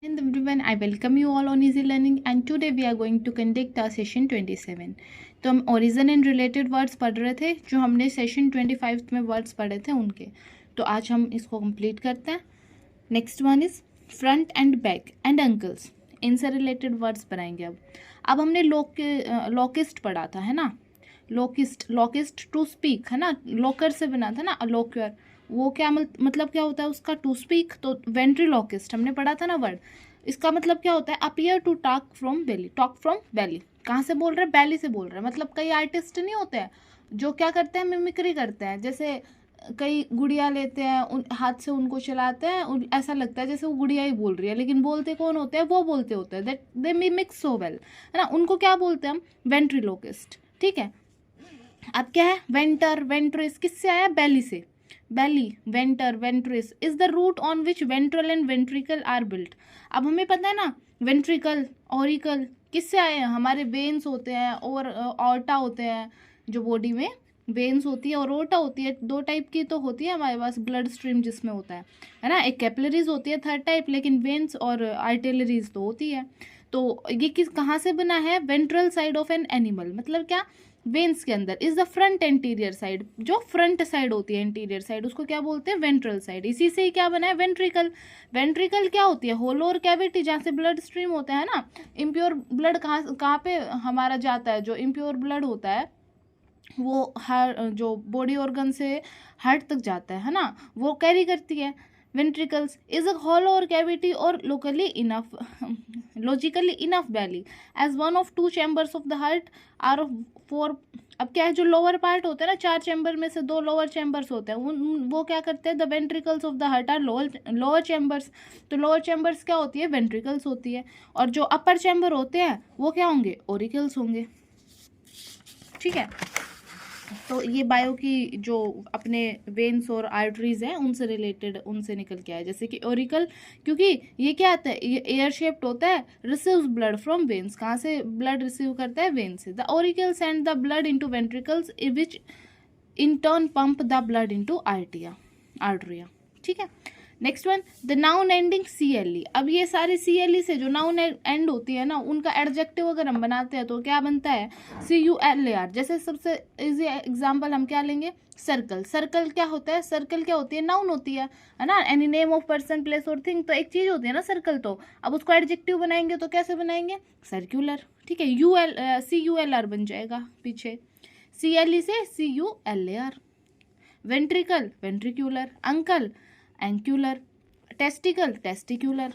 Hello everyone, I welcome you all on Easy Learning and today we are going to conduct our session 27. तो हम origin and related words पढ़ रहे थे जो हमने session 25 में वर्ड्स पढ़े थे उनके। तो आज हम इसको कंप्लीट करते हैं। Next one is front end back end uncles, इनसे रिलेटेड वर्ड्स बनाएंगे। अब हमने लोकिस्ट पढ़ा था, है ना। लोकिस्ट टू स्पीक, है ना। लोकर से बना था ना, अलोक्यर। वो क्या मतलब क्या होता है उसका, टू स्पीक। तो वेंट्रीलोकिस्ट हमने पढ़ा था ना वर्ड, इसका मतलब क्या होता है, appear to talk from belly. Talk from belly, कहाँ से बोल रहे हैं, बेली से बोल रहे हैं। मतलब कई आर्टिस्ट नहीं होते हैं जो क्या करते हैं, मिमिक्री करते हैं। जैसे कई गुड़िया लेते हैं, उन हाथ से उनको चलाते हैं, ऐसा लगता है जैसे वो गुड़िया ही बोल रही है, लेकिन बोलते कौन होते हैं, वो बोलते होते हैं। That they mimic so well, है ना। उनको क्या बोलते हैं हम, वेंट्रीलोकिस्ट। ठीक है। अब क्या है, वेंटर वेंट्रिस किससे आया, बेली से। Belly, venter, ventris is the root on which ventral and ventricle are built. अब हमें पता है ना, वेंट्रिकल ऑरिकल किससे आए हैं, हमारे वेन्स होते हैं और ऑर्टा होते हैं। जो बॉडी में वेन्स होती है और ओर्टा होती है, दो टाइप की तो होती है हमारे पास ब्लड स्ट्रीम जिसमें होता है ना। एक कैपिलरीज होती है थर्ड टाइप, लेकिन वेन्स और आर्टेलरीज तो होती है। तो ये किस कहाँ से बना है, ventral side of an animal. मतलब क्या, वेन्स के अंदर is the front anterior side, जो फ्रंट साइड होती है एंटीरियर साइड, उसको क्या बोलते हैं, वेंट्रल साइड। इसी से ही क्या बना है, वेंट्रिकल। वेंट्रिकल क्या होती है, होलो और कैविटी जहाँ से ब्लड स्ट्रीम होता है ना। इम्प्योर ब्लड कहाँ कहाँ पे हमारा जाता है, जो इम्प्योर ब्लड होता है वो हर जो बॉडी ऑर्गन से हार्ट तक जाता है ना, वो कैरी करती है। वेंट्रिकल्स इज अ हॉलो और कैविटी और logically enough belly as one of two chambers of the heart are of four. अब क्या है, जो लोअर पार्ट होता है ना, चार चैम्बर में से दो लोअर चैम्बर्स होते हैं, वो क्या करते हैं, the ventricles of the heart are lower chambers. तो लोअर चैम्बर्स क्या होती है, वेंट्रिकल्स होती है। और जो अपर चैम्बर होते हैं वो क्या होंगे, ओरिकल्स होंगे। ठीक है। तो ये बायो की जो अपने वेन्स और आर्टरीज हैं उनसे रिलेटेड, उनसे निकल के आया। जैसे कि ओरिकल, क्योंकि ये क्या आता है, ये एयर शेप्ड होता है, रिसीव्स ब्लड फ्रॉम वेन्स। कहाँ से ब्लड रिसीव करता है, वेन से। The auricle send the blood into ventricles which in turn pump the blood into arteria. ठीक है। Next one, the noun ending CLE। अब ये सारे CLE से जो नाउन एंड होती है ना, उनका एडजेक्टिव अगर हम बनाते हैं तो क्या बनता है, CULAR। जैसे सबसे इजी एग्जांपल हम क्या लेंगे, सर्कल। सर्कल क्या होता है, सर्कल क्या होती है, नाउन होती है ना। Any name of person, place और थिंग, तो एक चीज होती है ना सर्कल। तो अब उसको एडजेक्टिव बनाएंगे तो कैसे बनाएंगे, सर्क्यूलर। ठीक है, CULR बन जाएगा पीछे, CLE से CULAR। Ventricle, ventricular. Uncle, avuncular. Testicle, testicular.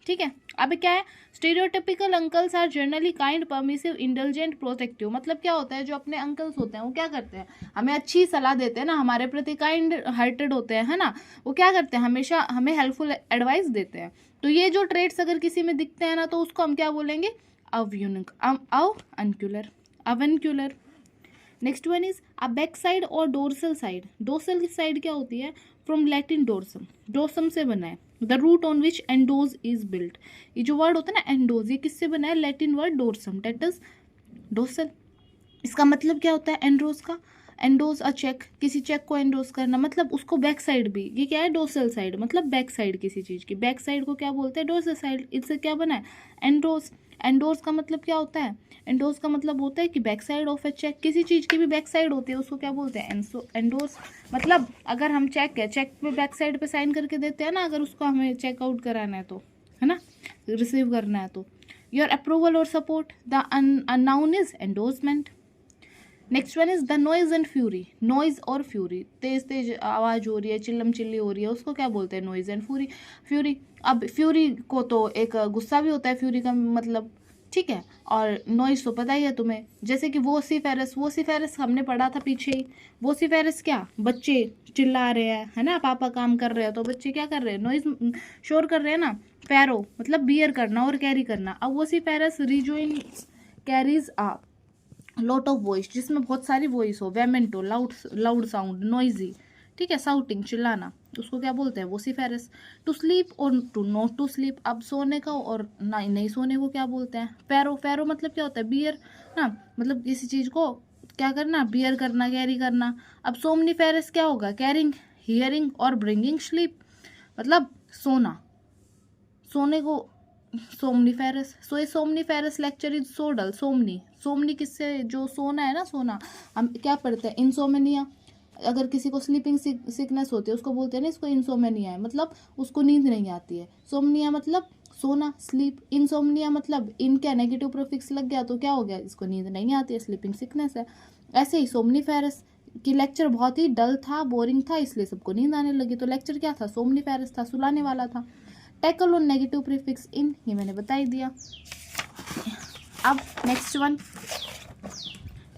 ठीक है। अब क्या है, stereotypical uncles are generally kind, permissive, intelligent, protective. मतलब क्या होता है, जो अपने अंकल्स होते हैं वो क्या करते हैं, हमें अच्छी सलाह देते हैं ना, हमारे प्रति काइंड हार्टेड होते हैं, है ना। वो क्या करते हैं, हमेशा हमें हेल्पफुल एडवाइस देते हैं। तो ये जो ट्रेड्स अगर किसी में दिखते हैं ना, तो उसको हम क्या बोलेंगे, अवयूनिक, avuncular, avuncular. Next one is a back side और डोर्सल साइड। डोर्सल की साइड क्या होती है, फ्रॉम लैटिन डोर्सम, डोर्सम से बना है। The root on which endorse is built. ये जो वर्ड होता है ना एंडोज, ये किससे बना है, Latin word dorsum, that is dorsal. इसका मतलब क्या होता है, एंड्रोज का, एंडोज अ चेक, किसी चेक को एंडोज करना, मतलब उसको बैक साइड भी, ये क्या है, डोर्सल साइड, मतलब बैक साइड किसी चीज की। बैक साइड को क्या बोलते हैं, डोर्सल साइड। इससे क्या बना है, एंडोज। एंडोज का मतलब क्या होता है, एंडोज का मतलब होता है कि back side of a cheque, किसी चीज की भी बैक साइड होती है उसको क्या बोलते हैं, एंडोज। मतलब अगर हम चेक है, चेक पे बैक साइड पे साइन करके देते हैं ना, अगर उसको हमें चेकआउट कराना है तो, है ना, रिसीव करना है तो। योर अप्रूवल और support, the noun is endorsement. Next one is the noise and fury. Noise और फ्यूरी, तेज तेज आवाज हो रही है, चिल्लम चिल्ली हो रही है, उसको क्या बोलते हैं, नॉइज एंड फ्यूरी। फ्यूरी, अब फ्यूरी को तो एक गुस्सा भी होता है, फ्यूरी का मतलब। ठीक है। और नॉइज तो पता ही है तुम्हें, जैसे कि वोसिफेरस, वोसिफेरस हमने पढ़ा था पीछे ही। वोसिफेरस क्या, बच्चे चिल्ला रहे हैं, है ना, पापा काम कर रहे हैं तो बच्चे क्या कर रहे हैं, नॉइज शोर कर रहे हैं ना। फेरो मतलब बियर करना और कैरी करना। अब vociferous rejoin carries a lot of voice, जिसमें बहुत सारी वॉइस हो। Vehement, loud, loud sound, noisy. ठीक है, साउटिंग, चिल्लाना, उसको क्या बोलते हैं, वोसिफेरस। टू स्लीप और टू नॉट टू स्लीप, अब सोने का और नहीं सोने को क्या बोलते हैं, फेरो। फेरो मतलब क्या होता है, बियर ना, मतलब किसी चीज को क्या करना, बियर करना, कैरी करना। अब सोमनीफेरस क्या होगा, कैरिंग, हियरिंग और ब्रिंगिंग स्लीप, मतलब सोना, सोने को सोमनीफेरस, सो ए सोमनीफेरस लेक्चर इज सो डल। सोमनी किससे, जो सोना है ना, सोना हम क्या पढ़ते हैं, इंसोमेनिया। अगर किसी को स्लीपिंग सिकनेस होती है उसको बोलते हैं ना इसको इंसोमेनिया है, मतलब उसको नींद नहीं आती है। सोमनिया मतलब सोना, स्लीप। इंसोमनिया मतलब इनका नेगेटिव प्रीफिक्स लग गया तो क्या हो गया, इसको नींद नहीं आती है, स्लीपिंग सिकनेस है। ऐसे ही सोमनीफेरस की लेक्चर बहुत ही डल था, बोरिंग था, इसलिए सबको नींद आने लगी। तो लेक्चर क्या था, सोमनीफेरस था, सुलाने वाला था। टैकल ऑन नेगेटिव प्रीफिक्स इन, ये मैंने बता ही दिया। अब next one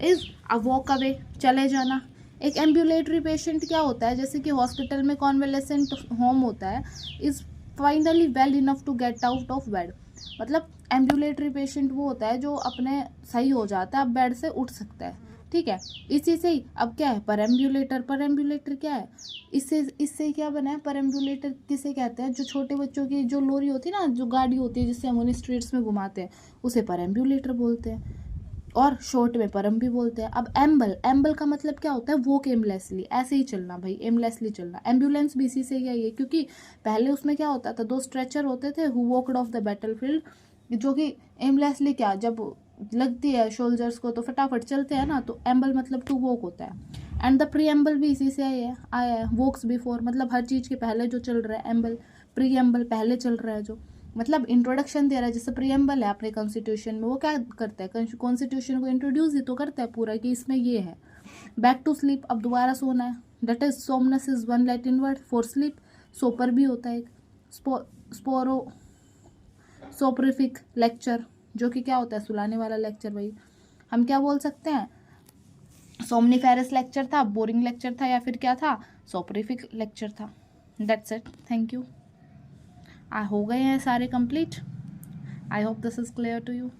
is a walk away, चले जाना। एक एम्बुलेटरी पेशेंट क्या होता है, जैसे कि हॉस्पिटल में कॉन्वेलेसेंट होम होता है, is finally well enough to get out of bed. मतलब एम्बुलेटरी पेशेंट वो होता है जो अपने सही हो जाता है, अब बेड से उठ सकता है, ठीक है। इसी से ही अब क्या है, परएम्बुलेटर। परएम्बुलेटर क्या है, इससे क्या बना है, परएम्बुलेटर किसे कहते हैं, जो छोटे बच्चों की जो लोरी होती है ना, जो गाड़ी होती है जिससे हम उन्हें स्ट्रीट्स में घुमाते हैं, उसे परएम्बुलेटर बोलते हैं, और शॉर्ट में परम भी बोलते हैं। अब एम्बल का मतलब क्या होता है, वॉक एमलेसली, ऐसे ही चलना भाई, एमलेसली चलना। एम्बुलेंस भी इसी से ही है, क्योंकि पहले उसमें क्या होता था, 2 स्ट्रेचर होते थे who walked off the battlefield, जो कि एमलेसली क्या, जब लगती है सोल्जर्स को तो फटाफट चलते हैं ना, तो एम्बल मतलब टू वॉक होता है। एंड द प्री एम्बल भी इसी से आया है, वॉक्स बिफोर, मतलब हर चीज़ के पहले जो चल रहा है, एम्बल। प्री एम्बल पहले चल रहा है, जो मतलब इंट्रोडक्शन दे रहा है, जैसे प्रीएम्बल है अपने कॉन्स्टिट्यूशन में, वो क्या करता है, कॉन्स्टिट्यूशन को इंट्रोड्यूस ही तो करता है पूरा, कि इसमें ये है। बैक टू स्लीप, अब दोबारा सोना है, that is somnus is one Latin word for sleep. Sopor भी होता है एक, सोपरिफिक लेक्चर, जो कि क्या होता है, सुलाने वाला लेक्चर। भाई हम क्या बोल सकते हैं, सोमनीफेरस लेक्चर था, बोरिंग लेक्चर था, या फिर क्या था, सोपरिफिक लेक्चर था। That's it, thank you. हो गए हैं सारे complete. I hope this is clear to you.